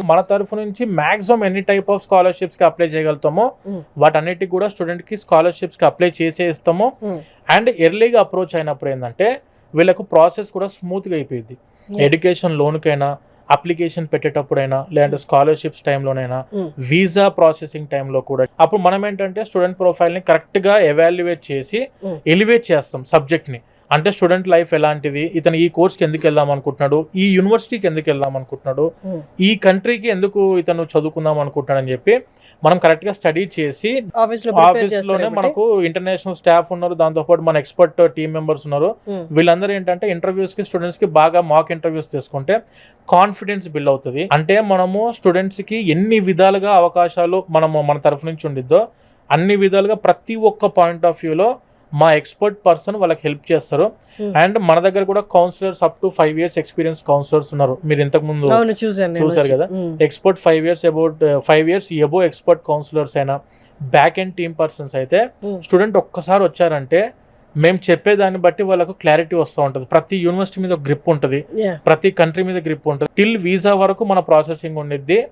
మన తరఫు నుంచి మాక్సిమం ఎన్ని టైప్ ఆఫ్ స్కాలర్షిప్స్ కి అప్లై చేయగలుగుతామో వాటన్నిటికి కూడా స్టూడెంట్ కి స్కాలర్షిప్స్ కి అప్లై చేసే ఇస్తాము. అండ్ ఎర్లీగా అప్రోచ్ అయినప్పుడు ఏంటంటే వీళ్ళకు ప్రాసెస్ కూడా స్మూత్ గా అయిపోయింది. ఎడ్యుకేషన్ లోన్ కైనా, అప్లికేషన్ పెట్టేటప్పుడైనా, లేదంటే స్కాలర్షిప్స్ టైంలోనైనా, వీసా ప్రాసెసింగ్ టైంలో కూడా. అప్పుడు మనం ఏంటంటే స్టూడెంట్ ప్రొఫైల్ ని కరెక్ట్ గా ఎవాల్యుయేట్ చేసి ఎలివేట్ చేస్తాం సబ్జెక్ట్ ని. అంటే స్టూడెంట్ లైఫ్ ఎలాంటిది, ఇతను ఈ కోర్స్కి ఎందుకు వెళ్దాం అనుకుంటున్నాడు, ఈ యూనివర్సిటీకి ఎందుకు వెళ్దాం అనుకుంటున్నాడు, ఈ కంట్రీకి ఎందుకు ఇతను చదువుకుందాం అనుకుంటున్నాడు అని చెప్పి మనం కరెక్ట్ గా స్టడీ చేసి ఆఫీస్ లోనే మనకు ఇంటర్నేషనల్ స్టాఫ్ ఉన్నారు, దాంతోపాటు మన ఎక్స్పర్ట్ టీమ్ మెంబర్స్ ఉన్నారు. వీళ్ళందరూ ఏంటంటే ఇంటర్వ్యూస్ కి స్టూడెంట్స్ కి బాగా మాక్ ఇంటర్వ్యూస్ తీసుకుంటే కాన్ఫిడెన్స్ బిల్డ్ అవుతుంది. అంటే మనము స్టూడెంట్స్ కి ఎన్ని విధాలుగా అవకాశాలు మనము మన తరఫు నుంచి ఉండిద్దో అన్ని విధాలుగా ప్రతి ఒక్క పాయింట్ ఆఫ్ వ్యూలో మా ఎక్స్పర్ట్ పర్సన్ వాళ్ళకి హెల్ప్ చేస్తారు. అండ్ మన దగ్గర కూడా counsellors up to 5 years experience counsellors ఉన్నారు. మీరు ఇంతకు ముందు చూసారు కదా, expert 5 years above expert counsellors అయినా, బ్యాక్ అండ్ టీమ్ పర్సన్స్ అయితే స్టూడెంట్ ఒక్కసారి వచ్చారంటే మేము చెప్పేదాన్ని బట్టి వాళ్ళకు క్లారిటీ వస్తూ ఉంటుంది. ప్రతి యూనివర్సిటీ మీద గ్రిప్ ఉంటుంది, ప్రతి కంట్రీ మీద గ్రిప్ ఉంటుంది. టిల్ వీసా వరకు మన ప్రాసెసింగ్ ఉండిద్ది.